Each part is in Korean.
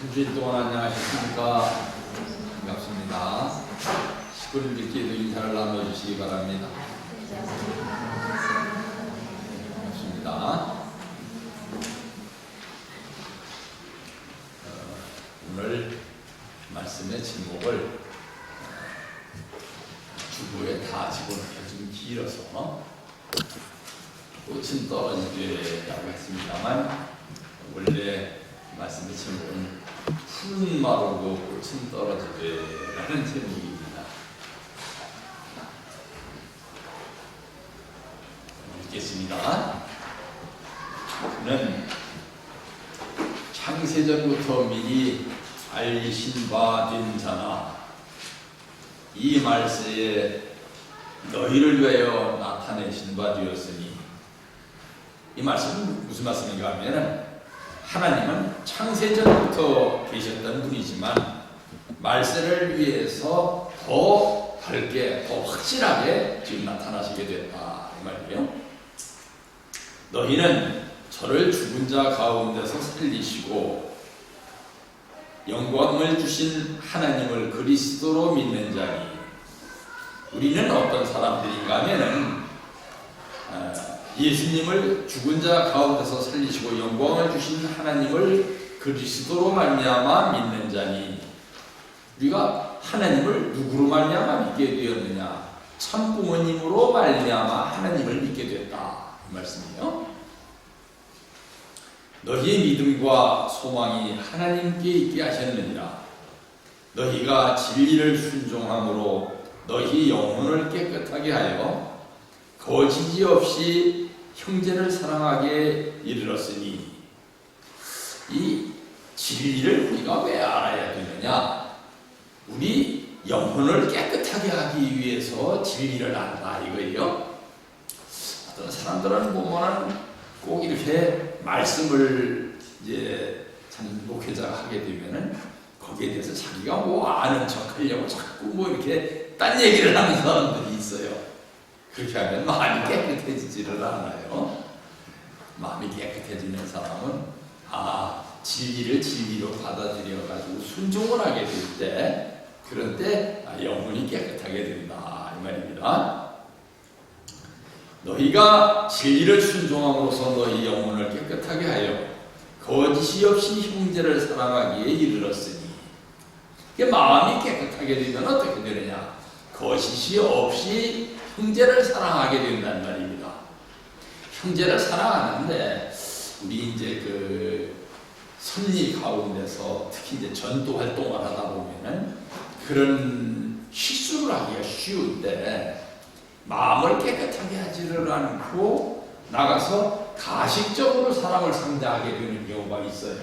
한 주일 동안 안녕하셨습니까? 반갑습니다. 식구들끼리도 인사를 나눠주시기 바랍니다. 반갑습니다. 오늘 말씀의 제목을 주보에 다 집어넣기가 좀 길어서 꽃은 떨어지게라고 했습니다만, 원래 말씀의 제목은 푸른 마르고 꽃은 떨어지게라는 제목입니다. 읽겠습니다. 그는 창세전부터 미리 알리신 바 된 자나 이 말세에 너희를 위하여 나타내신 바 되었으니, 이 말씀은 무슨 말씀인가 하면, 하나님은 창세전부터 계셨던 분이지만 말세를 위해서 더 밝게, 더 확실하게 지금 나타나시게 됐다, 이 말이에요. 너희는 저를 죽은 자 가운데서 살리시고 영광을 주신 하나님을 그리스도로 믿는 자니, 우리는 어떤 사람들인가 하면은 예수님을 죽은 자 가운데서 살리시고 영광을 주신 하나님을 그리스도로 말미암아 믿는 자니, 우리가 하나님을 누구로 말미암아 믿게 되었느냐? 참 부모님으로 말미암아 하나님을 믿게 됐다, 이 말씀이에요. 너희의 믿음과 소망이 하나님께 있게 하셨느니라. 너희가 진리를 순종함으로 너희 영혼을 깨끗하게 하여 거짓이 없이 형제를 사랑하게 이르렀으니, 이 진리를 우리가 왜 알아야 되느냐? 우리 영혼을 깨끗하게 하기 위해서 진리를 안다, 이거예요. 어떤 사람들은 보면은 꼭 이렇게 말씀을 이제 참 목회자가 하게 되면은 거기에 대해서 자기가 뭐 아는 척 하려고 자꾸 뭐 이렇게 딴 얘기를 하는 사람들이 있어요. 그렇게 하면 마음이 깨끗해지지를 않아요. 마음이 깨끗해지는 사람은 진리를 진리로 받아들여가지고 순종을 하게 될 때, 그런 때 영혼이 깨끗하게 된다, 이 말입니다. 너희가 진리를 순종함으로써 너희 영혼을 깨끗하게 하여 거짓이 없이 형제를 사랑하기에 이르렀으니, 이게 마음이 깨끗하게 되면 어떻게 되느냐? 거짓이 없이 형제를 사랑하게 된다는 말입니다. 형제를 사랑하는데, 우리 이제 그 섭리 가운데서 특히 이제 전도 활동을 하다 보면은 그런 실수를 하기가 쉬운데, 마음을 깨끗하게 하지를 않고 나가서 가식적으로 사람을 상대하게 되는 경우가 있어요.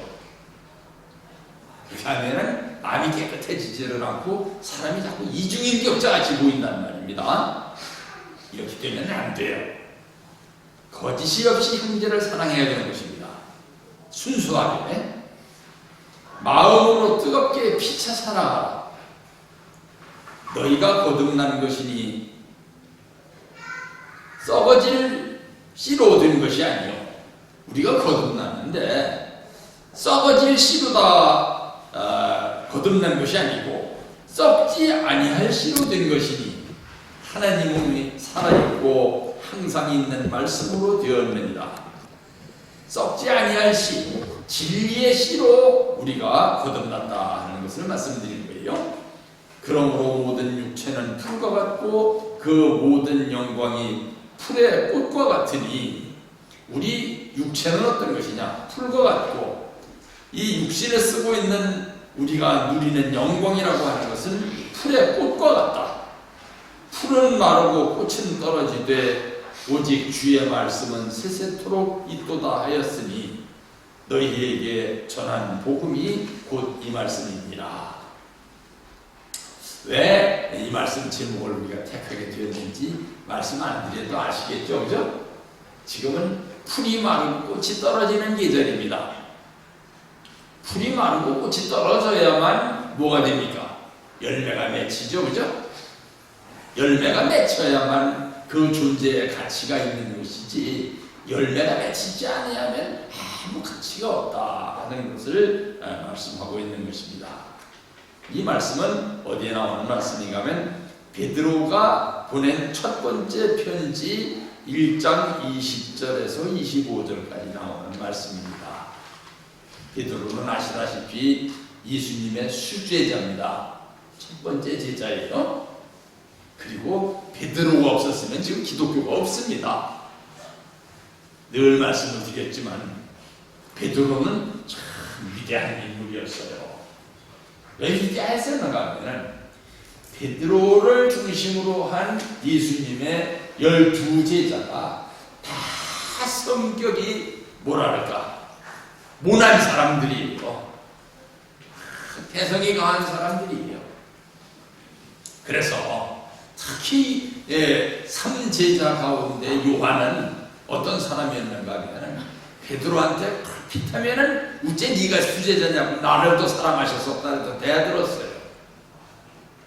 그렇게 하면은 마음이 깨끗해지지를 않고 사람이 자꾸 이중인격자같이 보인다는 말입니다. 이렇게 되면 안 돼요. 거짓이 없이 형제를 사랑해야 되는 것입니다. 순수하게 마음으로 뜨겁게 피차 사랑하라. 너희가 거듭난 것이니 썩어질 씨로 된 것이 아니요, 우리가 거듭났는데 썩어질 씨로다 거듭난 것이 아니고 썩지 아니할 씨로 된 것이니 하나님은 살아있고 항상 있는 말씀으로 되었느니라. 썩지 아니할 씨, 진리의 씨로 우리가 거듭났다 하는 것을 말씀드리는 거예요. 그러므로 모든 육체는 풀과 같고 그 모든 영광이 풀의 꽃과 같으니, 우리 육체는 어떤 것이냐? 풀과 같고, 이 육신을 쓰고 있는 우리가 누리는 영광이라고 하는 것은 풀의 꽃과 같다. 풀은 마르고 꽃은 떨어지되 오직 주의 말씀은 세세토록 있도다 하였으니, 너희에게 전한 복음이 곧 이 말씀입니다. 왜 이 말씀 제목을 우리가 택하게 되었는지 말씀 안 드려도 아시겠죠? 그죠? 지금은 풀이 마르고 꽃이 떨어지는 계절입니다. 풀이 마르고 꽃이 떨어져야만 뭐가 됩니까? 열매가 맺히죠, 그죠? 열매가 맺혀야만 그 존재의 가치가 있는 것이지, 열매가 맺히지 않으면 아무 가치가 없다 하는 것을 말씀하고 있는 것입니다. 이 말씀은 어디에 나오는 말씀인가 하면 베드로가 보낸 첫 번째 편지 1장 20절에서 25절까지 나오는 말씀입니다. 베드로는 아시다시피 예수님의 수제자입니다. 첫 번째 제자예요. 그리고 베드로가 없었으면 지금 기독교가 없습니다. 늘 말씀을 드렸지만 베드로는 참 위대한 인물이었어요. 왜 위대했었는가 하면 베드로를 중심으로 한 예수님의 12제자가 다 성격이 뭐랄까 모난 사람들이에요. 개성이 강한 사람들이에요. 그래서 특히 3제자 가운데 요한은 어떤 사람이었는가 하면 베드로한테 그렇다면은 어째 네가 수제자냐고 나를 더 사랑하셔서 나를 더 대하들었어요.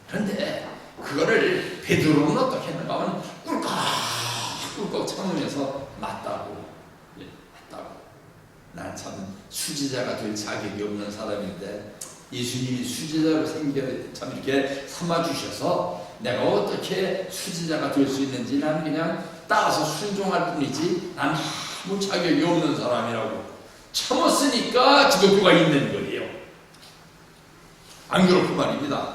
그런데 그거를 베드로는 어떻게 했는가 하면 꿀꺽 참으면서 맞다고 했다고. 난 참 수제자가 될 자격이 없는 사람인데 예수님이 수제자로 참 이렇게 삼아주셔서 내가 어떻게 수제자가 될 수 있는지 나는 그냥 따라서 순종할 뿐이지 난 아무 자격이 없는 사람이라고 참았으니까 기독교가 있는 거예요. 안 그렇고 말입니다.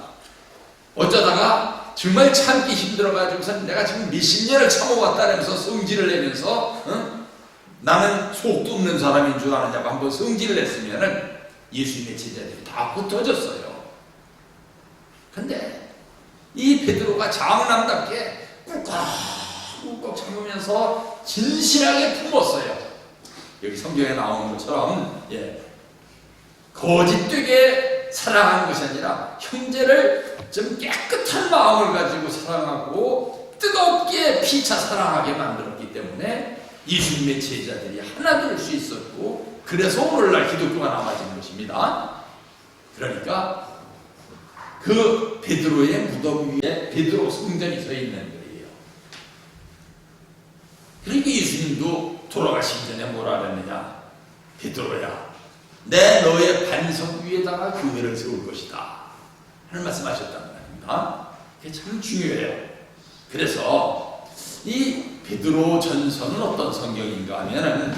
어쩌다가 정말 참기 힘들어가지고서 내가 지금 몇십 년을 참아왔다면서 성질을 내면서 나는 속도 없는 사람인 줄 아느냐고 한번 성질을 냈으면은 예수님의 제자들이 다 흩어졌어요. 근데 이 베드로가 장남답게 꾹꾹 참으면서 진실하게 품었어요. 여기 성경에 나오는 것처럼 거짓되게 사랑하는 것이 아니라 형제를 좀 깨끗한 마음을 가지고 사랑하고 뜨겁게 피차 사랑하게 만들었기 때문에 예수님의 제자들이 하나 될 수 있었고 그래서 오늘날 기독교가 남아진 것입니다. 그러니까 그 베드로의 무덤 위에 베드로 성전이 서 있는 거예요. 그러니까 예수님도 돌아가시기 전에 뭐라 그랬느냐? 베드로야, 내 너의 반석 위에다가 교회를 세울 것이다 하는 말씀하셨단 말입니다. 그게 참 중요해요. 그래서 이 베드로 전서는 어떤 성경인가 하면은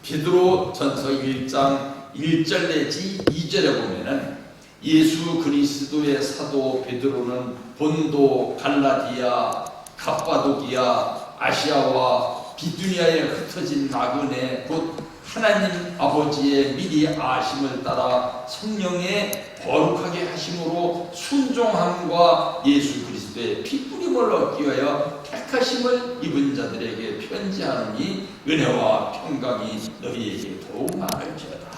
베드로 전서 1장 1절 내지 2절에 보면은 예수 그리스도의 사도 베드로는 본도, 갈라디아, 갑바도기아, 아시아와 비두니아에 흩어진 나그네 곧 하나님 아버지의 미리 아심을 따라 성령의 거룩하게 하심으로 순종함과 예수 그리스도의 피뿌림을 얻기 위하여 택하심을 입은 자들에게 편지하노니 은혜와 평강이 너희에게 더욱 많을지어다.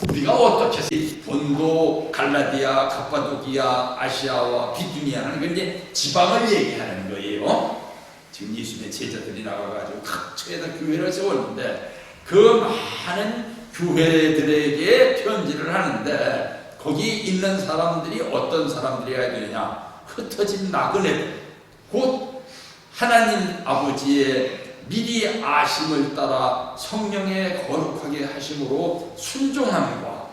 우리가 어떻게 본도, 갈라디아, 갑바도기아, 아시아와 비두니아는 근데 지방을 얘기하는 거예요. 지금 예수님의 제자들이 나가가지고 각처에다 교회를 세웠는데 그 많은 교회들에게 편지를 하는데 거기 있는 사람들이 어떤 사람들이어야 되느냐? 흩어진 나그네들, 곧 하나님 아버지의 미리 아심을 따라 성령의 거룩하게 하심으로 순종함과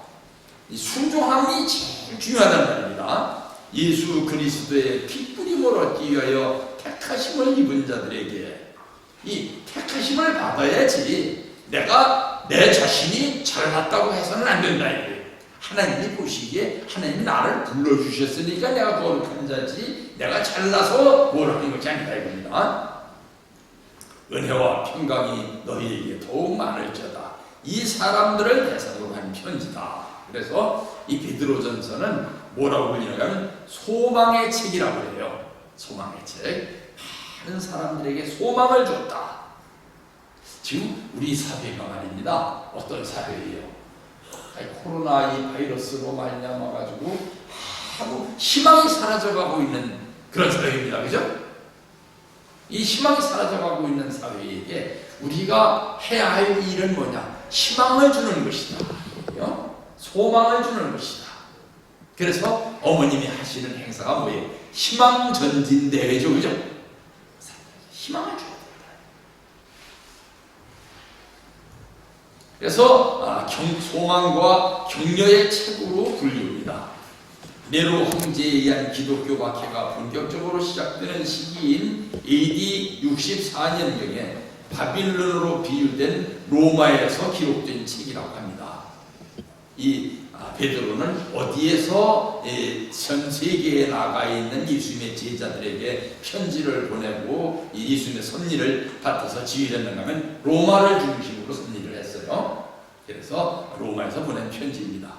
이 순종함이 제일 중요하단 말입니다. 예수 그리스도의 피뿌림을 얻기 위하여 택하심을 입은 자들에게 이 택하심을 받아야지 내가 내 자신이 잘났다고 해서는 안 된다. 하나님이 보시기에 하나님이 나를 불러주셨으니까 내가 거룩한 자지 내가 잘나서 뭘 하는 것이 아니다 이겁니다. 은혜와 평강이 너희에게 더욱 많을지어다. 이 사람들을 대상으로 한 편지다. 그래서 이 베드로전서는 뭐라고 불리냐면 소망의 책이라고 해요. 소망의 책. 많은 사람들에게 소망을 줬다. 지금 우리 사회가 말입니다. 어떤 사회예요? 코로나 이 바이러스로 말미암아 가지고 아무 희망이 사라져가고 있는 그런 사회입니다. 그죠? 이 희망이 사라져가고 있는 사회에게 우리가 해야 할 일은 뭐냐? 희망을 주는 것이다. 소망을 주는 것이다. 그래서 어머님이 하시는 행사가 뭐예요? 희망전진대회죠. 그죠? 희망을 줘야 된다. 그래서 소망과 격려의 책으로 불립니다. 네로 황제에 의한 기독교 박해가 본격적으로 시작되는 시기인 AD 64년경에 바빌론으로 비유된 로마에서 기록된 책이라고 합니다. 이 베드로는 어디에서 전 세계에 나가 있는 예수님의 제자들에게 편지를 보내고 예수님의 섭리를 받아서 지휘했는가 하면 로마를 중심으로 섭리를 했어요. 그래서 로마에서 보낸 편지입니다.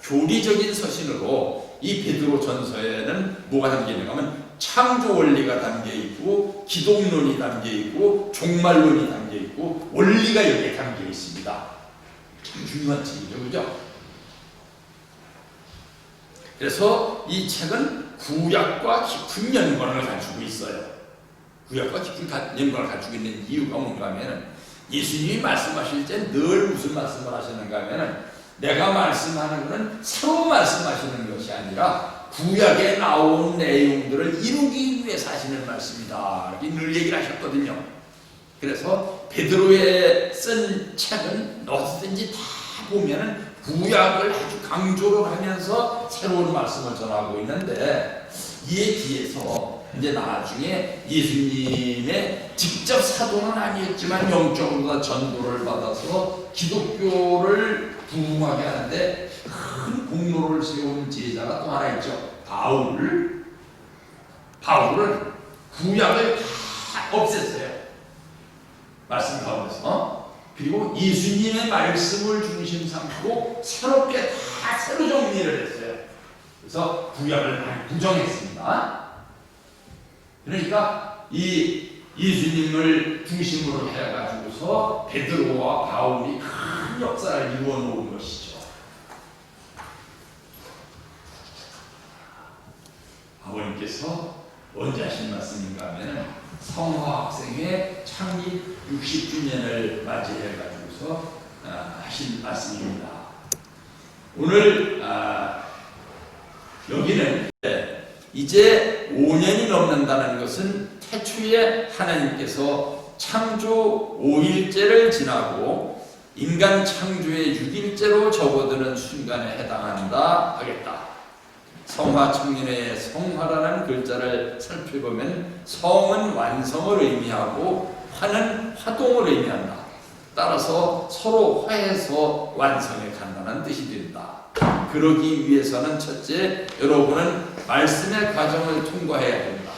교리적인 서신으로 이 베드로 전서에는 뭐가 담겨 있는가 하면 창조 원리가 담겨 있고 기독론이 담겨 있고 종말론이 담겨 있고 원리가 여기에 담겨 있습니다. 참 중요한 책이죠, 그죠? 그래서 이 책은 구약과 깊은 연관을 가지고 있어요. 구약과 깊은 연관을 가지고 있는 이유가 뭔가 하면 예수님이 말씀하실 때 늘 무슨 말씀을 하시는가 하면 내가 말씀하는 것은 새로 말씀하시는 것이 아니라 구약에 나온 내용들을 이루기 위해서 하시는 말씀이다. 이렇게 늘 얘기를 하셨거든요. 그래서 베드로에 쓴 책은 어디든지 다 보면은 구약을 아주 강조를 하면서 새로운 말씀을 전하고 있는데 이에 비해서 이제 나중에 예수님의 직접 사도는 아니었지만 영적으로 전도를 받아서 기독교를 부흥하게 하는데 큰 공로를 세운 제자가 또 하나 있죠. 바울은 구약을 다 없앴어요. 말씀 가운데서. 그리고 예수님의 말씀을 중심 삼고 새롭게 다 새로 정리를 했어요. 그래서 구약을 많이 부정했습니다. 그러니까 이 예수님을 중심으로 해가지고서 베드로와 바울이 큰 역사를 이루어 놓은 것이죠. 아버님께서 언제 하신 말씀인가 하면 성화학생회 창립 60주년을 맞이해가지고서 하신 말씀입니다. 오늘 여기는 이제 5년이 넘는다는 것은 태초에 하나님께서 창조 5일째를 지나고 인간 창조의 6일째로 접어드는 순간에 해당한다 하겠다. 성화 청년의 성화라는 글자를 살펴보면 성은 완성을 의미하고 화는 화동을 의미한다. 따라서 서로 화해서 완성에 간다는 뜻이 된다. 그러기 위해서는 첫째, 여러분은 말씀의 과정을 통과해야 된다.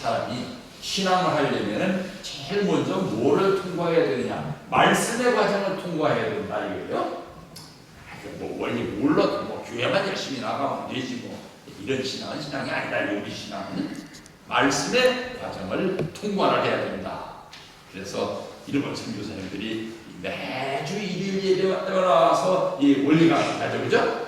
사람이 신앙을 하려면 제일 먼저 뭐를 통과해야 되느냐? 말씀의 과정을 통과해야 된다 이거예요. 뭐 원리 몰라도 뭐 교회만 열심히 나가면 되지 뭐 이런 신앙은 신앙이 아니다. 우리 신앙은 말씀의 과정을 통과를 해야 된다. 그래서 일본 선교사님들이 매주 일요일 예배 나와서 이 원리 강의 하죠, 그죠?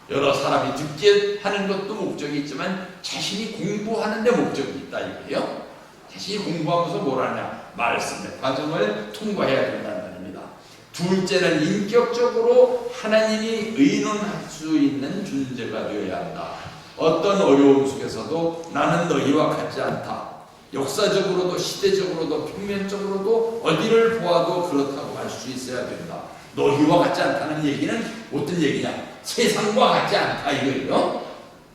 여러 사람이 듣게 하는 것도 목적이 있지만 자신이 공부하는 데 목적이 있다 이거예요. 자신이 공부하면서 뭘 하냐? 말씀의 과정을 통과해야 된다는 말입니다. 둘째는 인격적으로 하나님이 의논할 수 있는 존재가 되어야 한다. 어떤 어려움 속에서도 나는 너희와 같지 않다. 역사적으로도 시대적으로도 평면적으로도 어디를 보아도 그렇다고 할 수 있어야 된다. 너희와 같지 않다는 얘기는 어떤 얘기냐? 세상과 같지 않다 이거예요.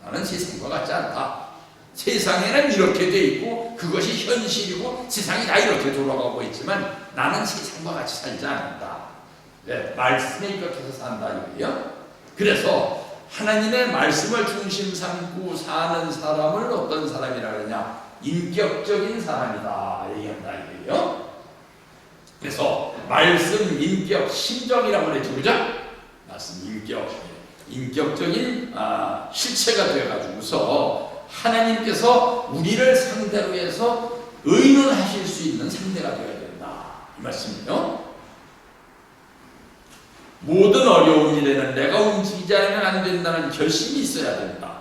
나는 세상과 같지 않다. 세상에는 이렇게 돼 있고 그것이 현실이고 세상이 다 이렇게 돌아가고 있지만 나는 세상과 같이 살지 않는다. 네, 말씀에 입각해서 산다 이거예요. 그래서 하나님의 말씀을 중심 삼고 사는 사람을 어떤 사람이라 그러냐? 인격적인 사람이다 얘기한다 이거예요. 그래서 말씀, 인격, 심정이라고 그랬죠, 그죠? 말씀, 인격적인 실체가 되어가지고서 하나님께서 우리를 상대로 해서 의논하실 수 있는 상대가 되어야 된다 이 말씀이에요. 모든 어려운 일에는 내가 움직이지 않으면 안 된다는 결심이 있어야 된다.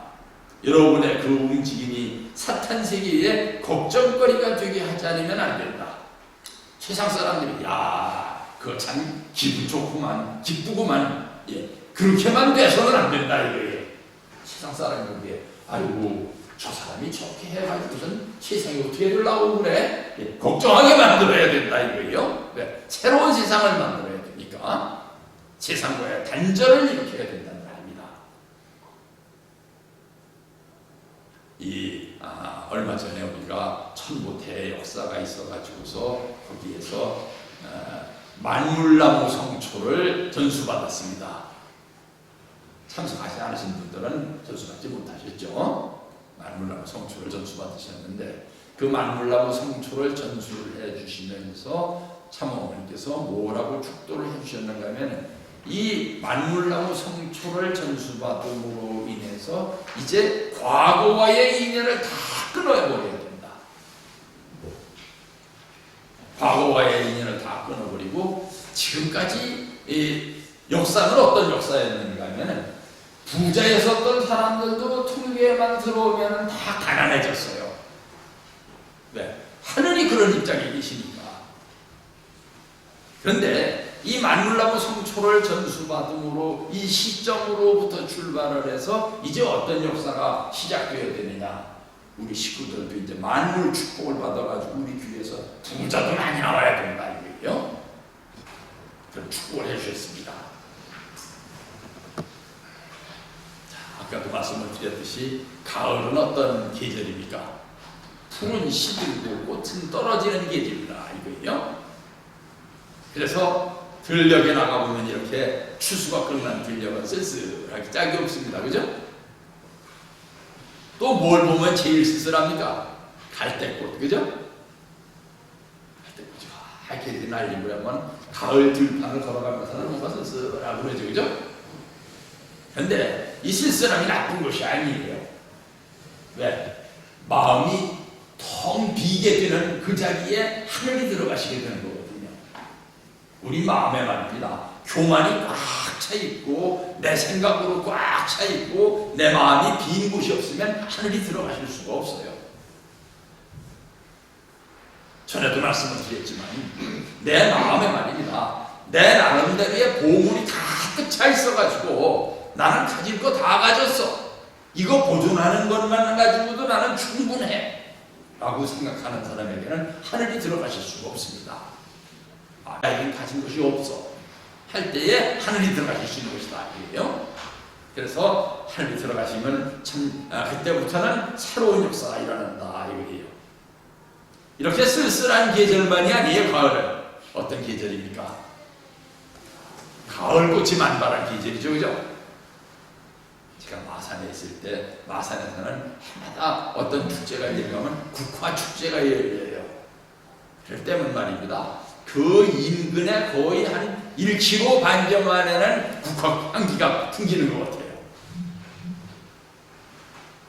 여러분의 그 움직임이 사탄 세계에 걱정거리가 되게 하지 않으면 안 된다. 세상 사람들이 그거 참 기분 좋구만, 기쁘구만, 그렇게만 돼서는 안 된다 이거예요. 세상 사람들이 아이고 저 사람이 저렇게 해가지고선 세상이 어떻게 되려고 그래? 걱정하게 만들어야 된다 이거예요. 새로운 세상을 만들어야 돼. 아닙니까? 세상과의 단절을 일으켜야 된다는 말입니다. 얼마 전에 우리가 천보태 역사가 있어가지고서 거기에서 만물나무 성초를 전수받았습니다. 참석하지 않으신 분들은 전수받지 못하셨죠. 만물나무 성초를 전수받으셨는데 그 만물나무 성초를 전수를 해주시면서 참어머니께서 뭐라고 축도를 해주셨는가 하면 이 만물나무 성초를 전수받음으로 인해서 이제 과거와의 인연을 다 끊어버려야 된다. 과거와의 인연을 다 끊어버리고 지금까지 역사는 어떤 역사였는가 하면 부자였었던 사람들도 통계만 들어오면 다 가난해졌어요. 네, 하늘이 그런 입장에 계시니까. 그런데 이 만물나무 성초를 전수받음으로 이 시점으로부터 출발을 해서 이제 어떤 역사가 시작되어야 되느냐. 우리 식구들도 이제 만물 축복을 받아가지고 우리 교회에서 부자도 많이 나와야 된다 이거예요. 그런 축복을 해주셨습니다. 아까도 말씀을 드렸듯이 가을은 어떤 계절입니까? 풀은 시들고 꽃은 떨어지는 계절이다 이거예요. 그래서 들녘에 나가보면 이렇게 추수가 끝난 들녘은 쓸쓸하게 짝이 없습니다. 그죠? 또 뭘 보면 제일 쓸쓸합니까? 갈대꽃. 그죠? 갈대꽃이 하얗게 이렇게 날리고 하면 가을 들판을 걸어가면서는 뭔가 쓸쓸하고 그러죠. 그죠? 그런데 이 쓸쓸함이 나쁜 것이 아니에요. 왜? 마음이 텅 비게 되는 그 자리에 하늘이 들어가시게 되는 거거든요. 우리 마음에 말입니다. 교만이 꽉 차 있고 내 생각으로 꽉 차 있고 내 마음이 빈 곳이 없으면 하늘이 들어가실 수가 없어요. 전에도 말씀을 드렸지만 내 마음에 말입니다. 내 나름대로의 보물이 가득 차 있어가지고 나는 가질 거 다 가졌어. 이거 보존하는 것만 가지고도 나는 충분해 라고 생각하는 사람에게는 하늘이 들어가실 수가 없습니다. 나에게 가진 것이 없어 할 때에 하늘이 들어가실 수 있는 것이다 이거예요. 그래서 하늘이 들어가시면 참 그때부터는 새로운 역사가 일어난다 이거예요. 이렇게 쓸쓸한 계절만이 아니에요. 가을은 어떤 계절입니까? 가을꽃이 만발한 계절이죠. 그죠? 제가 마산에 있을 때 마산에서는 해마다 어떤 축제가 열리면 국화축제가 열려요. 그럴 때면 말입니다. 그 인근에 거의 한 1km 반경 안에는 국화 향기가 풍기는 것 같아요.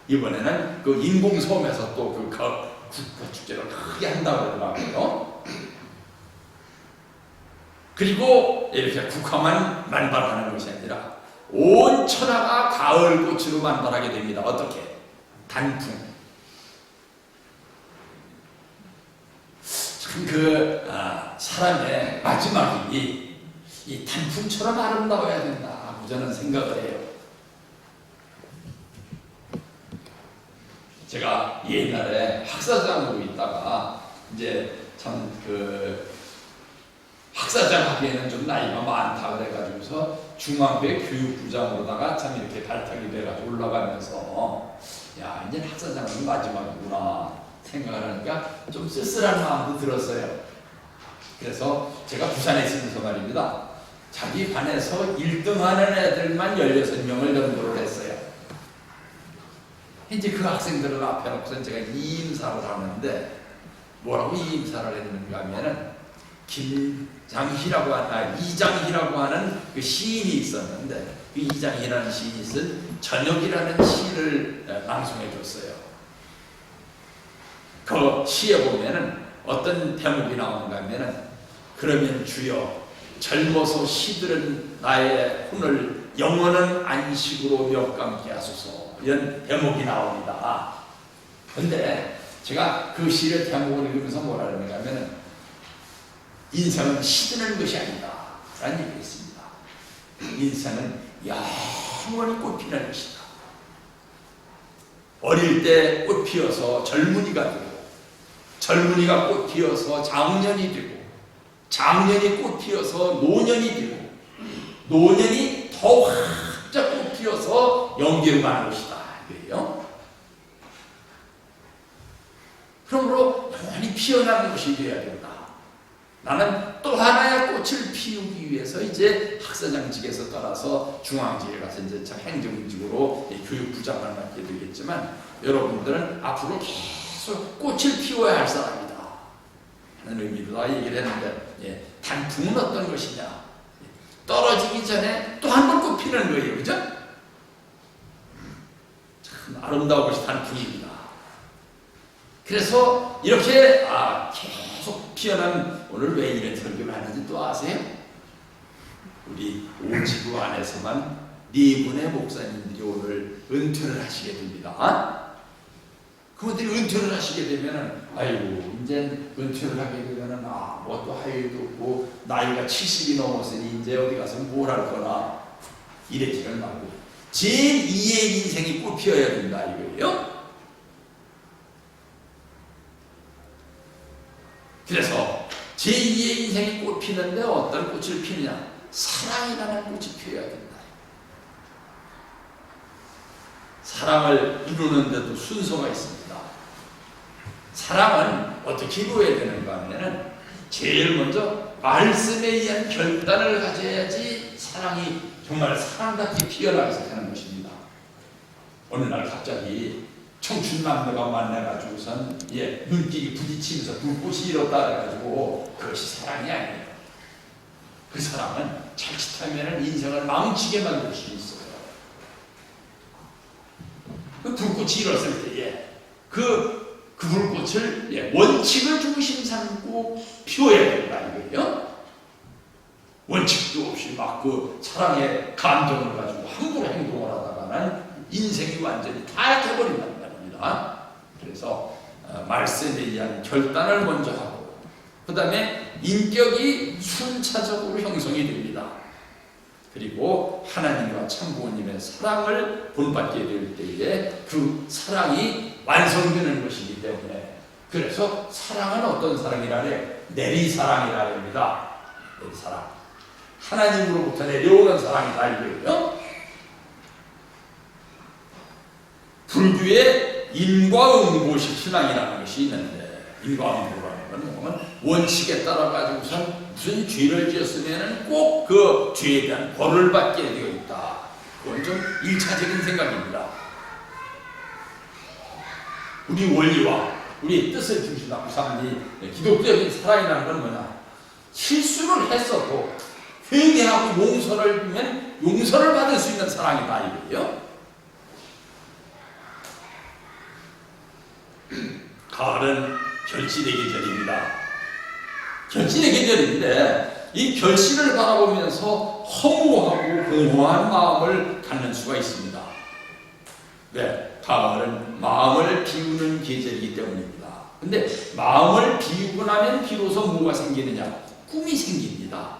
이번에는 그 인공섬에서 또 그 국화축제를 크게 한다고 그러더라고요. 그리고 이렇게 국화만 만발하는 것이 아니라 온 천하가 가을꽃으로 만발하게 됩니다. 어떻게? 단풍. 사람의 마지막이 이 단풍처럼 아름다워야 된다고 저는 생각을 해요. 제가 옛날에 학사장으로 있다가 이제 참 학사장 하기에는 좀 나이가 많다 그래가지고서 중앙대 교육부장으로다가 참 이렇게 발탁이 돼가지고 올라가면서 야 이제 학사장은 마지막이구나 생각을 하니까 좀 쓸쓸한 마음도 들었어요. 그래서 제가 부산에 있으면서 말입니다. 자기 반에서 1등하는 애들만 16명을 연구를 했어요. 이제 그 학생들을 앞에 놓고서 제가 이임사를 하는데 뭐라고 이임사를 했는가 하면은 이장희라고 하는 그 시인이 있었는데 그 이장희라는 시인이 쓴 저녁이라는 시를 낭송해 줬어요. 그 시에 보면은 어떤 대목이 나오는가 하면은 그러면 주여 젊어서 시들은 나의 혼을 영원한 안식으로 멱감게 하소서 이런 대목이 나옵니다. 그런데 제가 그 시를 대목을 읽으면서 뭐라 그러는가 하면은 인생은 시드는 것이 아니다 라는 얘기가 있습니다. 인생은 영원히 꽃피는 것이다. 어릴 때 꽃 피어서 젊은이가 되고 젊은이가 꽃 피어서 장년이 되고 장년이 꽃 피어서 노년이 되고 노년이 더 활짝 꽃 피어서 연기로 가는 것이다 이거예요. 그러므로 많이 피어나는 것이 되어야 된다. 나는 또 하나의 꽃을 피우기 위해서 이제 학사장직에서 따라서 중앙직에 가서 이제 행정직으로 교육부장을 맡게 되겠지만 여러분들은 앞으로 계속 꽃을 피워야 할 사람이다 하는 의미로 다 얘기를 했는데, 단풍은 어떤 것이냐? 떨어지기 전에 또 한 번 꽃 피는 거예요, 그죠? 참 아름다운 것이 단풍입니다. 그래서 이렇게 계속 피어난, 오늘 왜 이런 설교를 하는지 또 아세요? 우리 오지구 안에서만 4분의 목사님들이 오늘 은퇴를 하시게 됩니다. 그분들이 은퇴를 하시게 되면은, 아이고, 이제 은퇴를 하게 되면은, 뭐 또 할 일도 없고, 나이가 70이 넘었으니 이제 어디 가서 뭘 할 거나, 이래지를 말고, 제2의 인생이 꽃 피어야 된다, 이거예요. 그래서 제2의 인생이 꽃 피는데 어떤 꽃을 피느냐? 사랑이라는 꽃이 피어야 된다. 사랑을 이루는데도 순서가 있습니다. 사랑은 어떻게 이루어야 되는가 하면은 제일 먼저 말씀에 의한 결단을 가져야지 사랑이 정말 사랑답게 피어나게 하는 것입니다. 어느 날 갑자기 청춘 남녀가 만나가지고선 눈길이 부딪히면서 불꽃이 일었다 해가지고 그것이 사랑이 아니에요. 그 사랑은 자칫하면 인생을 망치게 만들 수 있어요. 그 불꽃이 일었을 때에 그 불꽃을 원칙을 중심 삼고 피워야 된다 이거예요. 원칙도 없이 막 그 사랑의 감정을 가지고 함부로 행동을 하다가는 인생이 완전히 타락해버린단 말입니다. 그래서 말씀에 의한 결단을 먼저 하고 그 다음에 인격이 순차적으로 형성이 됩니다. 그리고 하나님과 참부모님의 사랑을 본받게 될 때에 그 사랑이 완성되는 것이기 때문에, 그래서 사랑은 어떤 사랑이라 해? 내리사랑이라 합니다. 내리사랑. 하나님으로부터 내려오는 사랑이다 이거예요. 불교에 인과응보식 신앙이라는 것이 있는데, 인과응보라는 건 뭐냐면 원칙에 따라 가지고선 무슨 죄를 지었으면 꼭 그 죄에 대한 벌을 받게 되어 있다. 그건 좀 1차적인 생각입니다. 우리 원리와 우리 뜻을 중심으로 삼는 기독교적인 사랑이라는 건 뭐냐? 실수를 했어도 회개하고 용서를 주면 용서를 받을 수 있는 사랑이다 이거예요. 가을은 결실의 계절입니다. 결실의 계절인데 이 결실을 바라보면서 허무하고 공허한 마음을 갖는 수가 있습니다. 왜? 가을은 마음을 비우는 계절이기 때문입니다. 근데 마음을 비우고 나면 비로소 뭐가 생기느냐? 꿈이 생깁니다.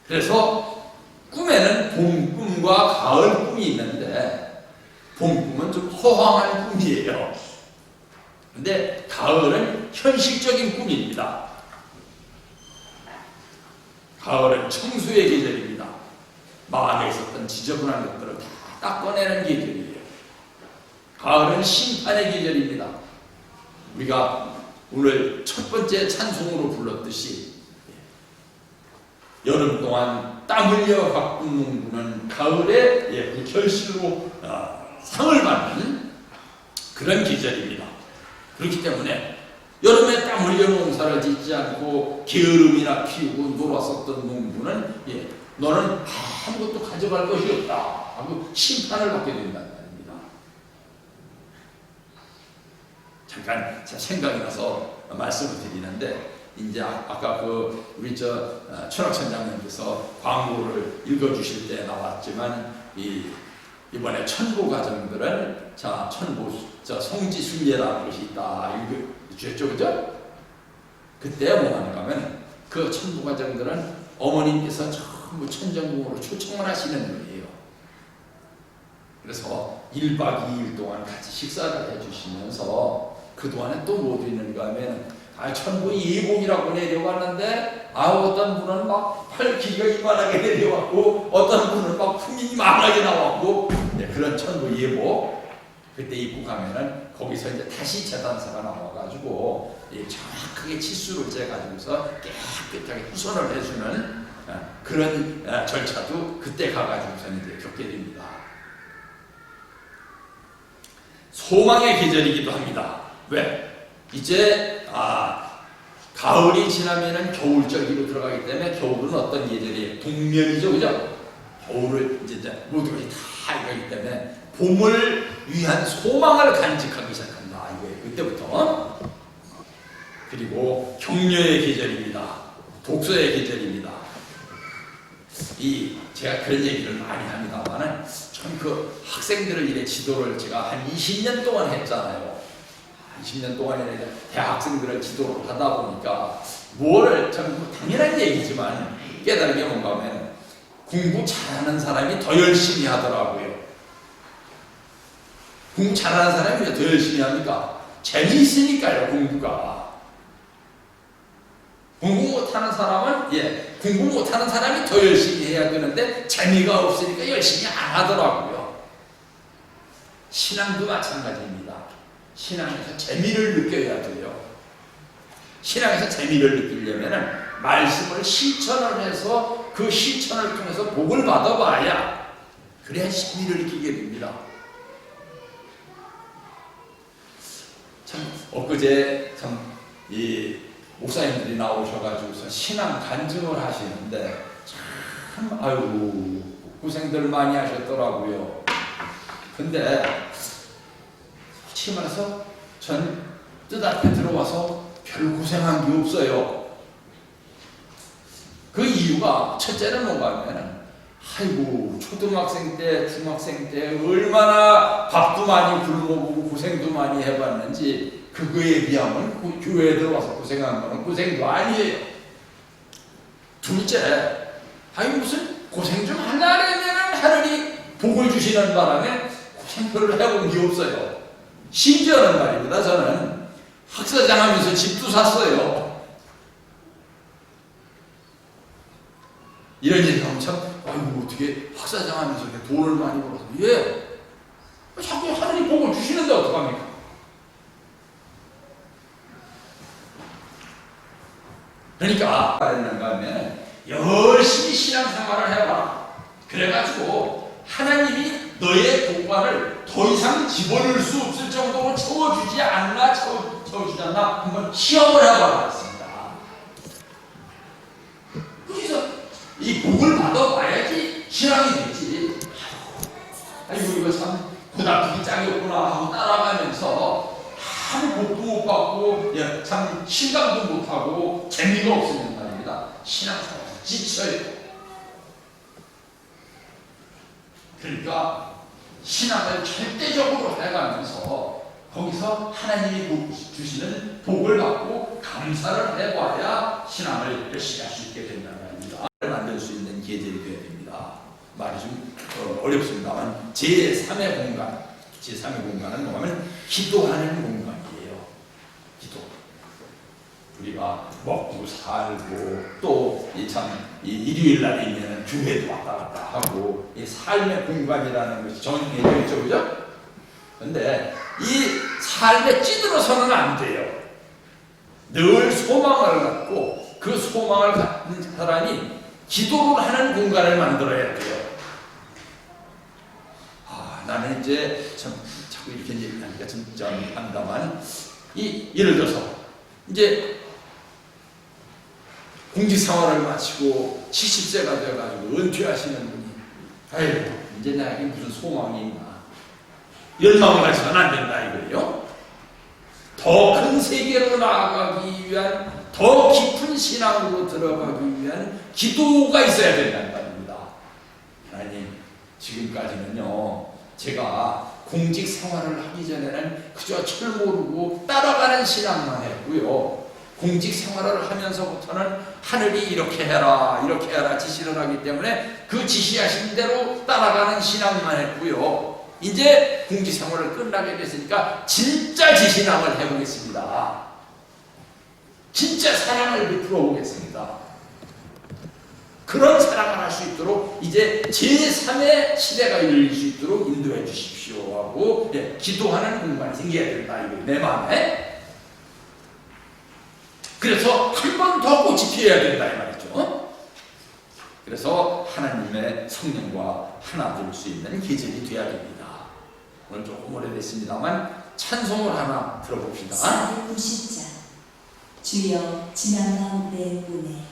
그래서 꿈에는 봄 꿈과 가을 꿈이 있는데 봄 꿈은 좀 허황한 꿈이에요. 근데 가을은 현실적인 꿈입니다. 가을은 청소의 계절입니다. 마음에 있었던 지저분한 것들을 다 닦아내는 계절이에요. 가을은 심판의 계절입니다. 우리가 오늘 첫 번째 찬송으로 불렀듯이 여름 동안 땀 흘려 가꾼 농부는 가을에 그 결실로 상을 받는 그런 계절입니다. 그렇기 때문에 여름에 땀 흘려 농사를 짓지 않고 게으름이나 피우고 놀았었던 농부는 너는 아무것도 가져갈 것이 없다 하고 심판을 받게 된다는 말입니다. 잠깐 생각이 나서 말씀을 드리는데, 이제 아까 우리 천학천장님께서 광고를 읽어주실 때 나왔지만 이번에 천보 가정들은 성지순례라는 것이 있다 읽어주셨죠, 그죠? 그때 뭐 하는가 하면 그 천보 가정들은 어머님께서 전부 천정궁으로 초청을 하시는 거예요. 그래서 1박 2일 동안 같이 식사를 해주시면서 그동안에 또 뭐 있는가 하면 천부 이복이라고 내려왔는데 어떤 분은 막 팔 길이가 이만하게 내려왔고 어떤 분은 막 품이 이만하게 나왔고 그런 천부 예복. 그때 입국하면은 거기서 이제 다시 재단사가 나와가지고 정확하게 치수를 재가지고서 깨끗하게 후선을 해주는 그런 절차도 그때 가가지고서는 이제 겪게 됩니다. 소망의 계절이기도 합니다. 왜? 이제 가을이 지나면은 겨울절기로 들어가기 때문에 겨울은 어떤 계절이에요? 동면이죠, 그죠? 겨울을 이제 모두가 다 이거기 때문에 봄을 위한 소망을 간직하기 시작한다. 이거예요. 그때부터. 그리고 격려의 계절입니다. 독서의 계절입니다. 제가 그런 얘기를 많이 합니다만은 전 그 학생들을 이래 지도를 제가 한 20년 동안 했잖아요. 20년 동안이나 대학생들을 지도를 하다 보니까 전 당연한 얘기지만 깨달은 게 뭔가 하면 공부 잘하는 사람이 더 열심히 하더라고요. 공부 잘하는 사람이 더 열심히 합니까? 재미있으니까요, 공부가. 공부 못하는 사람은 공부 못하는 사람이 더 열심히 해야 되는데 재미가 없으니까 열심히 안 하더라고요. 신앙도 마찬가지입니다. 신앙에서 재미를 느껴야 돼요. 신앙에서 재미를 느끼려면 말씀을 실천을 해서 그 실천을 통해서 복을 받아봐야 그래야 재미를 느끼게 됩니다. 참 엊그제 이 목사님들이 나오셔가지고서 신앙 간증을 하시는데 참 아이고 고생들 많이 하셨더라고요. 근데 솔직히 말해서 전 뜻 앞에 들어와서 별 고생한 게 없어요. 그 이유가 첫째는 뭔가 하면 아이고 초등학생 때 중학생 때 얼마나 밥도 많이 굶어보고 고생도 많이 해봤는지 그거에 비하면 교회에 들어와서 고생한 거는 고생도 아니에요. 둘째, 무슨 고생 좀 하려면 하늘이 복을 주시는 바람에 고생 별로 해본 게 없어요. 심지어는 말입니다. 저는 학사장 하면서 집도 샀어요. 이런 얘기하면 참 어떻게 학사장 하면서 이렇게 돈을 많이 벌어서 자꾸 하늘이 복을 주시는데 어떡합니까? 그러니까 말했는가 하면 열심히 신앙생활을 해봐라. 그래가지고 하나님이 너의 공간을 더 이상 집어넣을 수 없을 정도로 채워주지 않나 채워주지 않나 한번 시험을 해봐라 했습니다. 그래서 이 복을 받아봐야지 신앙이 되지. 이거 참 고등학교 짝이었구나 하고 따라가면서 아무 복도 못 받고 참 실감도 못하고 재미가 없으면 말입니다. 신앙생활 지쳐요. 그러니까 신앙을 절대적으로 해가면서 거기서 하나님이 주시는 복을 받고 감사를 해봐야 신앙을 열심히 할 수 있게 된다는 말입니다. 만들 수 있는 계절이 되어야 됩니다. 말이 좀 어렵습니다만 제3의 공간은 뭐냐면 기도하는 공간이에요. 기도. 우리가 먹고 살고 또 일요일 날이면 교회도 왔다 갔다 하고 이 삶의 공간이라는 것이 정해져 있죠, 그죠? 그런데 이 삶에 찌들어서는 안 돼요. 늘 소망을 갖고 그 소망을 갖는 사람이 기도를 하는 공간을 만들어야 돼요. 나는 이제 자꾸 이렇게 얘기하니까 좀 합니다만 예를 들어서 이제 공직 생활을 마치고 70세가 되어가지고 은퇴하시는 분이 이제 나에게 무슨 소망이 있나 열망을 가지고는 안 된다 이거예요. 더 큰 세계로 나아가기 위한 더 깊은 신앙으로 들어가기 위한 기도가 있어야 된다는 말입니다. 하나님 지금까지는요 제가 공직 생활을 하기 전에는 그저 철 모르고 따라가는 신앙만 했고요. 공직 생활을 하면서부터는 하늘이 이렇게 해라 지시를 하기 때문에 그 지시하신 대로 따라가는 신앙만 했고요. 이제 공직 생활을 끝나게 됐으니까 진짜 지신앙을 해보겠습니다. 진짜 사랑을 베풀어 오겠습니다. 그런 사랑을 할 수 있도록 이제 제3의 시대가 열릴 수 있도록 인도해 주십시오 하고 기도하는 공간이 생겨야 된다. 이거 내 마음에. 그래서 한 번 더 꽃이 피어야 된다 이 말이죠. 그래서 하나님의 성령과 하나 될 수 있는 계절이 되어야 됩니다. 오늘 조금 오래됐습니다만 찬송을 하나 들어봅시다. 490장 주여 지난 가운데 보내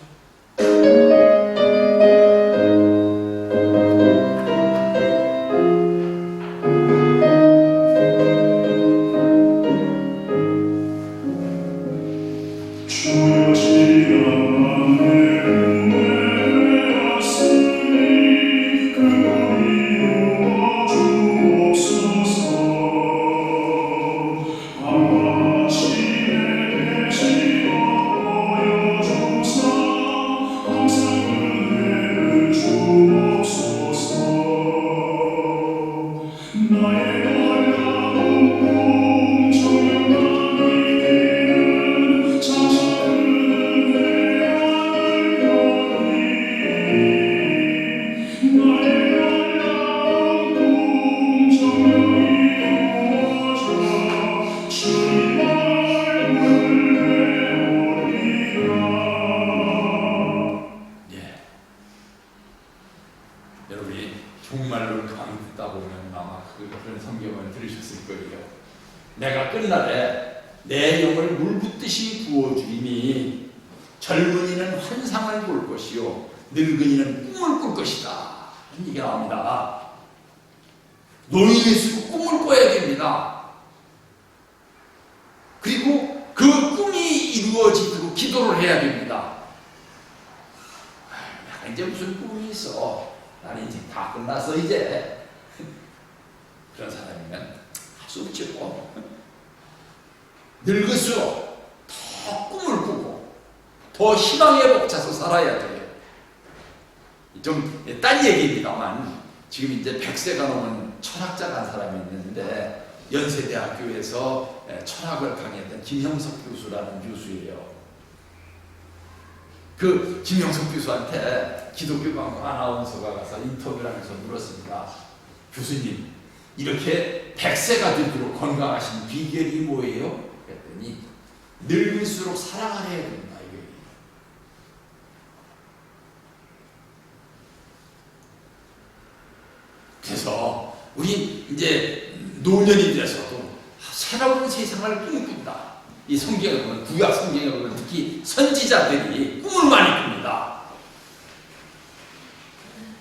여러분이 정말로 강의 듣다 보면 아마 그런 성경을 들으셨을 거예요. 내가 끝날에 내 영을 물붓듯이 부어주리니 젊은이는 환상을 볼 것이요 늙은이는 꿈을 꿀 것이다. 이런 얘기가 나옵니다. 노인일수록 꿈을 꿔야 됩니다. 그리고 그 꿈이 이루어지도록 기도를 해야 됩니다. 내가 이제 무슨 꿈이 있어? 나는 이제 다 끝났어 이제. 그런 사람이면 할 수 없죠. 늙을수록 더 꿈을 꾸고 더 희망에 벅차서 살아야 돼요. 좀 딴 얘기입니다만 지금 이제 100세가 넘은 철학자가 한 사람이 있는데 연세대학교에서 철학을 강의했던 김형석 교수라는 교수예요. 그 김형석 교수한테 기독교 광고 아나운서가 가서 인터뷰를 하면서 물었습니다. 교수님, 이렇게 100세가 되도록 건강하신 비결이 뭐예요? 그랬더니 늙을수록 사랑을 해야 된다. 이거예요. 그래서 우리 이제 노년이 돼서도 새로운 세상을 꿈꾼다. 이 성경에 보면, 구약 성경에 보면 특히 선지자들이 꿈을 많이 꿉니다.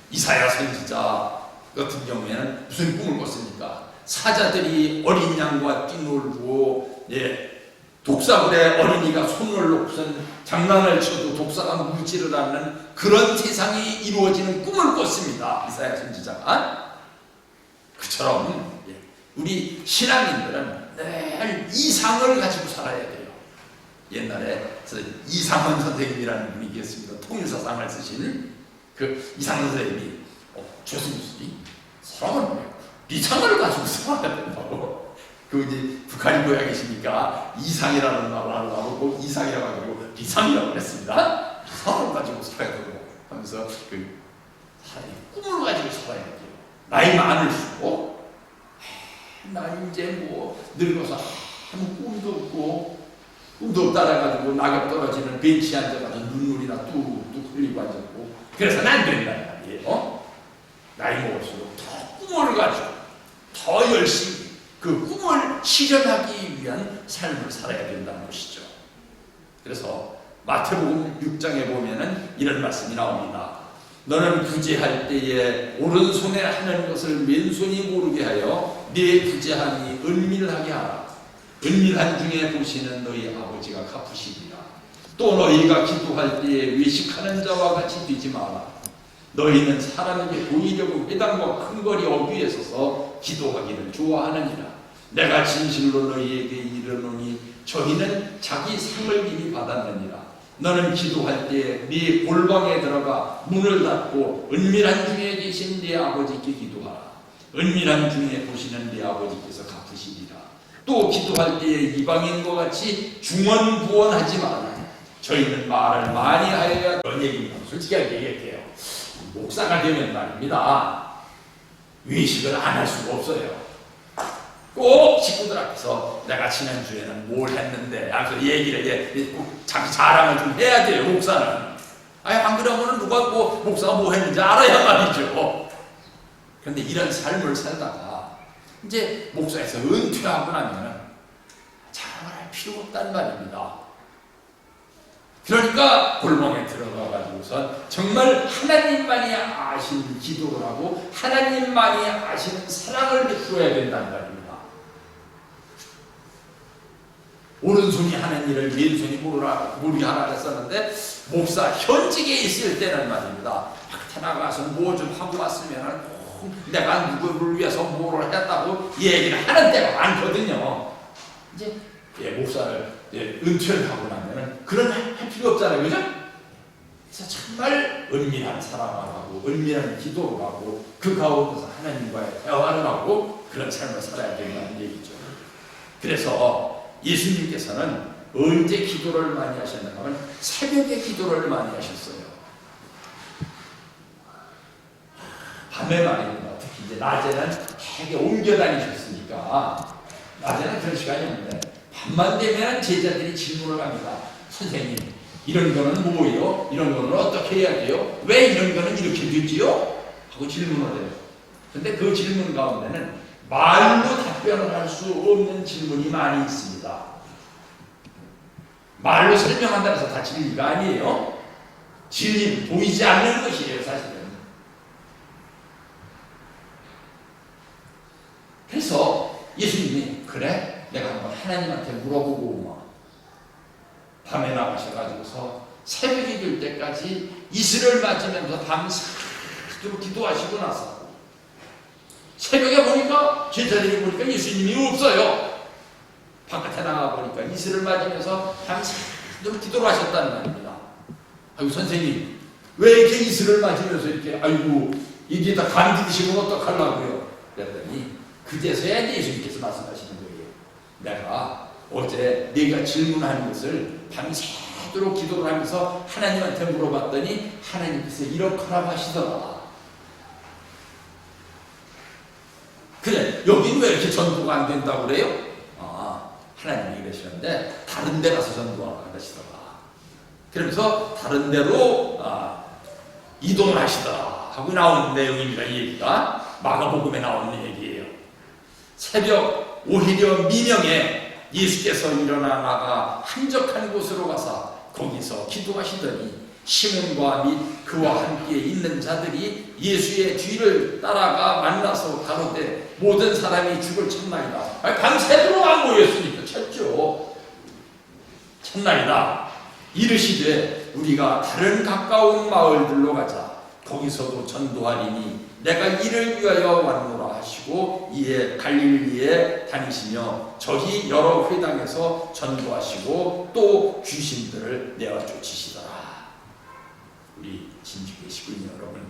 이사야 선지자 같은 경우에는 무슨 꿈을 꿨습니까? 사자들이 어린 양과 뛰놀고, 독사굴에 어린이가 손을 놓고선 장난을 쳐도 독사가 물지를 않는 그런 세상이 이루어지는 꿈을 꿨습니다. 이사야 선지자가. 그처럼 우리 신앙인들은 늘 이상을 가지고 살아야 돼요. 옛날에 이상헌 선생님이라는 분이 계셨습니다. 통일사상을 쓰신 그 이상헌 선생님이 교수님, 사람은 이상을 가지고 살아야 된다고. 그 이제 북한인 고향 계시니까 이상이라는 말을 하려고 꼭 이상이라고 하고 이상이라고 그랬습니다. 이상을 가지고 살아야 되고 하면서 그 사람이 꿈을 가지고 살아야 돼요. 나이 많을수록 나 이제 뭐 늙어서 아무 꿈도 없고 꿈도 없다라가지고 낙엽 떨어지는 벤치에 앉아가지고 눈물이나 뚝뚝 흘리고 앉았고 그래서는 안 된다는 말이에요. 나이 먹을수록 더 꿈을 가지고 더 열심히 그 꿈을 실현하기 위한 삶을 살아야 된다는 것이죠. 그래서 마태복음 6장에 보면은 이런 말씀이 나옵니다. 너는 구제할 때에 오른손에 하는 것을 왼손이 모르게 하여 네 구제함이 은밀하게 하라. 은밀한 중에 보시는 너희 아버지가 갚으시리라. 또 너희가 기도할 때에 외식하는 자와 같이 되지 마라. 너희는 사람에게 보이려고 회당과 큰 거리 어귀에 서서 기도하기를 좋아하느니라. 내가 진실로 너희에게 이르노니 저희는 자기 상을 이미 받았느니라. 너는 기도할 때 네 골방에 들어가 문을 닫고 은밀한 중에 계신 네 아버지께 기도하라. 은밀한 중에 보시는 네 아버지께서 갚으시리라. 또 기도할 때에 이방인과 같이 중언부언하지 마라. 저희는 말을 많이 하여야 그런 얘기입니다. 솔직하게 얘기할게요. 목사가 되면 말입니다. 외식을 안 할 수가 없어요. 꼭 식구들 앞에서 내가 지난주에는 뭘 했는데 하면서 얘기를 꼭 자기 자랑을 좀 해야 돼요. 목사는. 안 그러면 누가 목사가 뭐 했는지 알아야 말이죠. 그런데 이런 삶을 살다가 이제 목사에서 은퇴하고 나면 자랑을 할 필요가 없다는 말입니다. 그러니까 골방에 들어가가지고선 정말 하나님만이 아시는 기도를 하고 하나님만이 아시는 사랑을 베풀어야 된다는 말입니다. 오른손이 하는 일을 왼손이 모르게 하라 했었는데 목사 현직에 있을 때는 말입니다. 밖에 나가서 뭐 좀 하고 왔으면 내가 누구를 위해서 뭐를 했다고 얘기를 하는 때가 많거든요. 이제 목사를 은퇴를 하고 나면은 그런 할 필요 없잖아요, 그죠? 그래서 정말 은밀한 사랑을 하고 은밀한 기도를 하고 그 가운데서 하나님과의 대화를 하고 그런 삶을 살아야 된다는 얘기죠. 그래서 예수님께서는 언제 기도를 많이 하셨는가 하면 새벽에 기도를 많이 하셨어요. 밤에 말입니다. 특히 이제 낮에는 되게 옮겨 다니셨으니까 낮에는 그런 시간이 없는데 밤만 되면 제자들이 질문을 합니다. 선생님, 이런 거는 뭐예요? 이런 거는 어떻게 해야 돼요? 왜 이런 거는 이렇게 되지요? 하고 질문을 해요. 근데 그 질문 가운데는 말로 답변을 할 수 없는 질문이 많이 있습니다. 말로 설명한다고 해서 다 진리가 아니에요. 진리는 보이지 않는 것이에요, 사실은. 그래서 예수님이 그래? 내가 한번 하나님한테 물어보고 밤에 나가셔가지고서 새벽이 될 때까지 이슬을 맞으면서 밤새도록 기도하시고 나서 새벽에 보니까 제자들이 보니까 예수님이 없어요. 바깥에 나가 보니까 이슬을 맞으면서 밤새도록 기도를 하셨다는 말입니다. 아이고 선생님, 왜 이렇게 이슬을 맞으면서 이렇게 이게 다 감기 드시면 어떡하려고요? 그랬더니 그제서야 예수님께서 말씀하시는 거예요. 내가 어제 네가 질문한 것을 밤새도록 기도를 하면서 하나님한테 물어봤더니 하나님께서 이렇게라 하시더라. 그래, 여긴 왜 이렇게 전도가 안 된다고 그래요? 하나님이 그러시는데 다른 데 가서 전도하라 그러시더라. 그러면서 다른 데로 이동을 하시더라 하고 나오는 내용입니다. 이 얘기가 마가복음에 나오는 얘기예요. 새벽 오히려 미명에 예수께서 일어나 나가 한적한 곳으로 가서 거기서 기도하시더니 시몬과 및 그와 함께 있는 자들이 예수의 뒤를 따라가 만나서 가로되 모든 사람이 죽을 쳤나이다. 밤새도록 안 모였으니까 쳤죠. 쳤나이다. 이르시되 우리가 다른 가까운 마을들로 가자. 거기서도 전도하리니 내가 이를 위하여 왔노라 하시고 이에 갈릴리에 다니시며 저희 여러 회당에서 전도하시고 또 귀신들을 내어 쫓으시더라. 우리 진주교 식구인 여러분,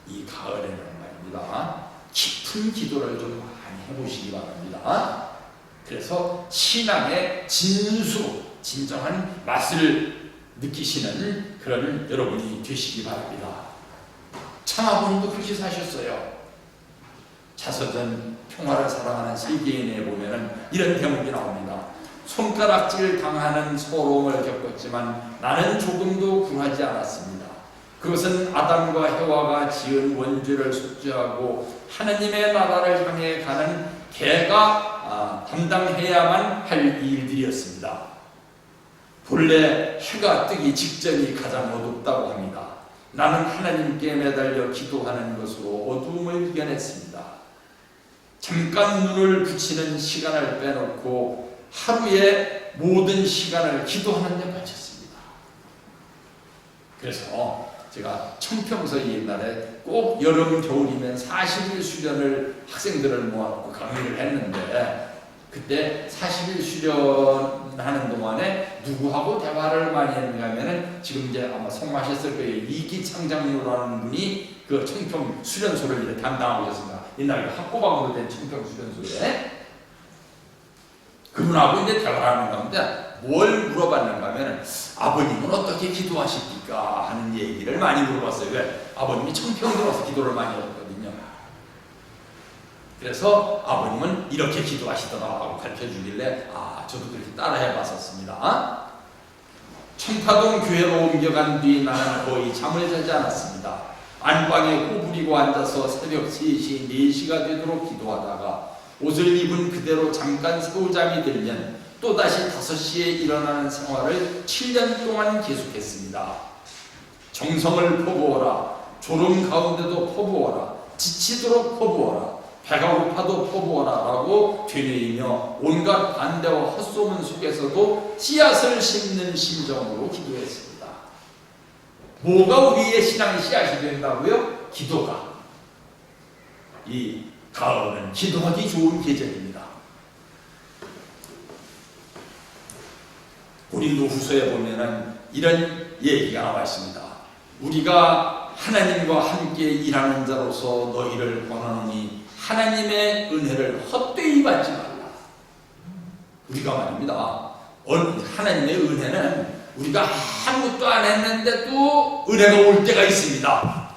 이 가을에는 말입니다, 깊은 기도를 좀 많이 해보시기 바랍니다. 그래서 신앙의 진정한 맛을 느끼시는 그런 여러분이 되시기 바랍니다. 창화본인도 그렇게 사셨어요. 자서전 평화를 사랑하는 세계인에 보면은 이런 대목이 나옵니다. 손가락질 당하는 소롱을 겪었지만 나는 조금도 굴하지 않았습니다. 그것은 아담과 해와가 지은 원죄를 속죄하고 하나님의 나라를 향해 가는 개가 담당해야만 할 일들이었습니다. 본래 해가 뜨기 직전이 가장 어둡다고 합니다. 나는 하나님께 매달려 기도하는 것으로 어두움을 이겨냈습니다. 잠깐 눈을 붙이는 시간을 빼놓고 하루의 모든 시간을 기도하는 데 바쳤습니다. 그래서 제가 청평서 옛날에 꼭 여름 겨울이면 40일 수련을 학생들을 모아놓고 강의를 했는데 그때 40일 수련하는 동안에 누구하고 대화를 많이 했는가 하면은 지금 이제 아마 성공하셨을 거예요. 이기창 장로라는 분이 그 청평 수련소를 이제 담당하고 계셨습니다. 옛날에 학고방으로 된 청평 수련소에 그분하고 이제 대화를 하는 가운데 뭘 물어봤는가 하면 아버님은 어떻게 기도하십니까 하는 얘기를 많이 물어봤어요. 왜? 아버님이 청평 들어서 기도를 많이 하거든요. 그래서 아버님은 이렇게 기도하시더라고 가르쳐주길래 저도 그렇게 따라해 봤었습니다. 청파동 교회로 옮겨간 뒤 나는 거의 잠을 자지 않았습니다. 안방에 꼬부리고 앉아서 새벽 3시, 4시가 되도록 기도하다가 옷을 입은 그대로 잠깐 새우잠이 들면 또다시 5시에 일어나는 생활을 7년 동안 계속했습니다. 정성을 퍼부어라, 졸음 가운데도 퍼부어라, 지치도록 퍼부어라, 배가 고파도 퍼부어라 라고 되뇌이며 온갖 반대와 헛소문 속에서도 씨앗을 심는 심정으로 기도했습니다. 뭐가 우리의 신앙의 씨앗이 된다고요? 기도가. 이 가을은 기도하기 좋은 계절입니다. 고린도후서에 보면은 이런 얘기가 나와 있습니다. 우리가 하나님과 함께 일하는 자로서 너희를 권하노니 하나님의 은혜를 헛되이 받지 말라. 우리가 말입니다. 하나님의 은혜는 우리가 아무것도 안 했는데도 은혜가 올 때가 있습니다.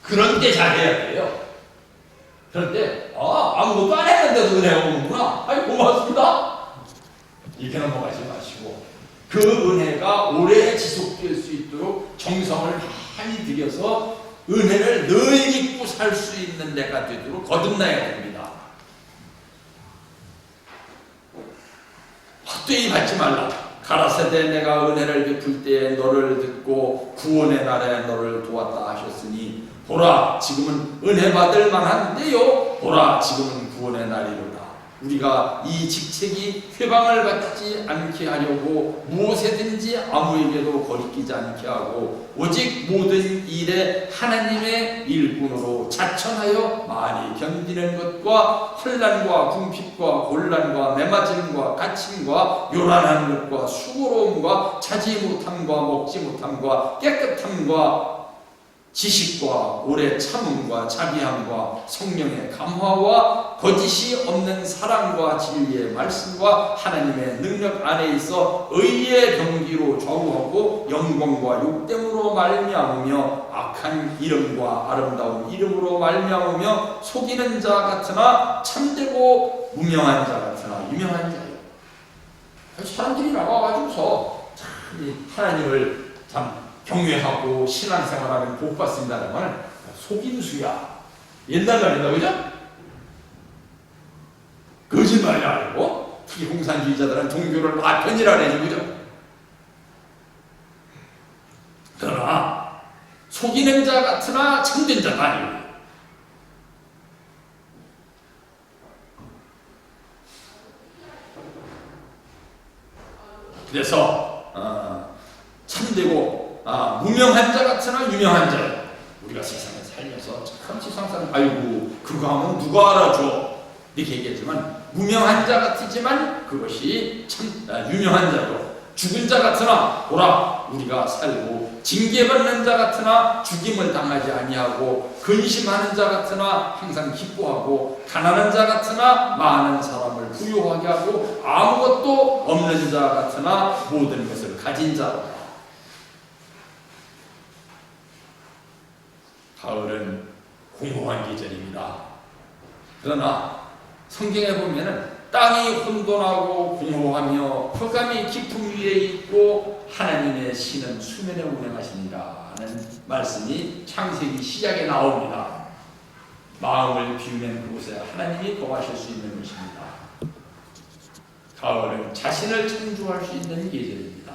그런 때 잘해야 돼요. 그런데 아무것도 안 했는데도 은혜가 오는구나. 고맙습니다. 이렇게 넘어가지 마시고 그 은혜가 오래 지속될 수 있도록 정성을 많이 들여서 은혜를 늘 잊고 살 수 있는 데가 되도록 거듭나야 됩니다. 헛되이 받지 말라. 가라사대 내가 은혜를 베풀 때에 너를 듣고 구원의 날에 너를 도왔다 하셨으니 보라 지금은 은혜 받을 만한데요. 보라 지금은 구원의 날이로다. 우리가 이 직책이 회방을 받지 않게 하려고 무엇에든지 아무에게도 거리끼지 않게 하고 오직 모든 일에 하나님의 일꾼으로 자천하여 많이 견디는 것과 혼란과 궁핍과 곤란과 매맞음과 갇힘과 요란한 것과 수고로움과 자지 못함과 먹지 못함과 깨끗함과 지식과 오래 참음과 자비함과 성령의 감화와 거짓이 없는 사랑과 진리의 말씀과 하나님의 능력 안에 있어 의의 경기로 좌우하고 영광과 욕됨으로 말미암으며 악한 이름과 아름다운 이름으로 말미암으며 속이는 자 같으나 참되고 무명한 자 같으나 유명한 자요. 사람들이 나와가지고서 참 하나님을 참 경외하고 신앙생활하면 복 받습니다라는 건 속임수야. 옛날 말이다, 그죠? 거짓말이 아니고 특히 공산주의자들은 종교를 아편이라네, 그죠? 그러나 속이는 자 같으나 참된 자가 아니고 그래서 참되고 무명한 자 같으나 유명한 자예요. 우리가 세상에 살면서 참 세상사람 그거 하면 누가 알아줘 이렇게 얘기했지만 무명한 자 같지만 그것이 참 유명한 자로 죽은 자 같으나 보라 우리가 살고 징계받는 자 같으나 죽임을 당하지 아니하고 근심하는 자 같으나 항상 기뻐하고 가난한 자 같으나 많은 사람을 부유하게 하고 아무것도 없는 자 같으나 모든 것을 가진 자로. 가을은 공허한 계절입니다. 그러나 성경에 보면은 땅이 혼돈하고 공허하며 흑암이 깊음 위에 있고 하나님의 신은 수면에 운행하시니라 하는 말씀이 창세기 시작에 나옵니다. 마음을 비우면 그곳에 하나님이 거하실 수 있는 것입니다. 가을은 자신을 창조할 수 있는 계절입니다.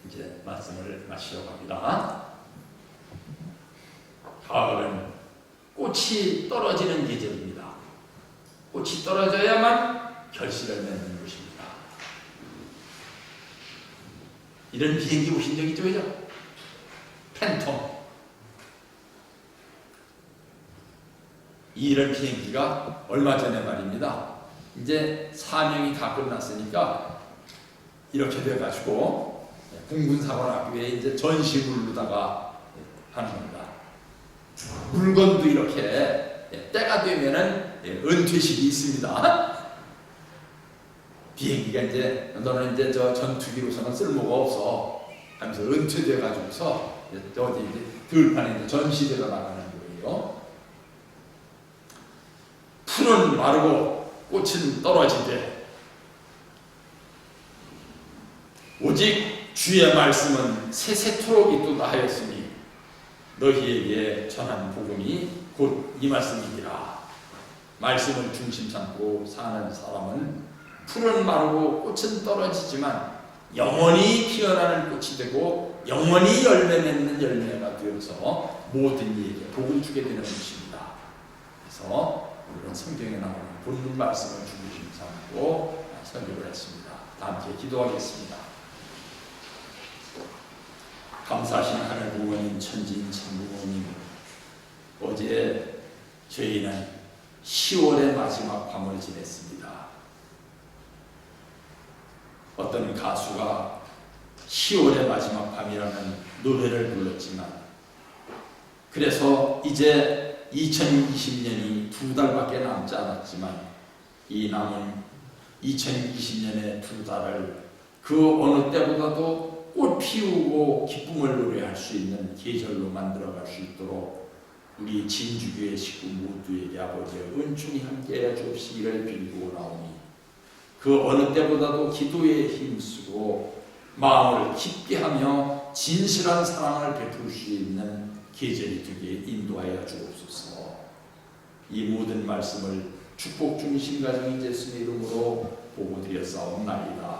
이제 말씀을 마치려고 합니다. 가을은 꽃이 떨어지는 계절입니다. 꽃이 떨어져야만 결실을 맺는 것입니다. 이런 비행기 보신 적 있죠? 그죠? 팬텀. 이런 비행기가 얼마 전에 말입니다. 이제 사명이 다 끝났으니까 이렇게 돼가지고 공군사관학교에 이제 전시물로다가 하는 겁니다. 물건도 이렇게 때가 되면은 은퇴식이 있습니다. 비행기가 이제 너는 이제 저 전투기로서는 쓸모가 없어 하면서 은퇴돼 가지고서 어디 이제 들판에 전시대로 나가는 거예요. 풀은 마르고 꽃은 떨어지되 오직 주의 말씀은 세세토록 있도다 하였으니 너희에게 전한 복음이 곧 이 말씀이니라. 말씀을 중심 삼고 사는 사람은 풀은 마르고 꽃은 떨어지지만 영원히 피어나는 꽃이 되고 영원히 열매 맺는 열매가 되어서 모든 이에게 복을 주게 되는 것입니다. 그래서 이런 성경에 나오는 본문 말씀을 중심 삼고 설교를 했습니다. 다 함께 기도하겠습니다. 감사하신 하늘 부모님, 천지인 참부모님, 어제 저희는 10월의 마지막 밤을 지냈습니다. 어떤 가수가 10월의 마지막 밤이라는 노래를 불렀지만, 그래서 이제 2020년이 2달밖에 남지 않았지만 이 남은 2020년의 2달을 그 어느 때보다도 꽃 피우고 기쁨을 노래할 수 있는 계절로 만들어갈 수 있도록 우리 진주교회 식구 모두에게 아버지의 은총이 함께하여 주옵시기를 빌고 나오니, 그 어느 때보다도 기도에 힘쓰고 마음을 깊게 하며 진실한 사랑을 베풀 수 있는 계절이 되게 인도하여 주옵소서. 이 모든 말씀을 축복 중심 가정인 예수님 이름으로 보고 드렸사옵나이다.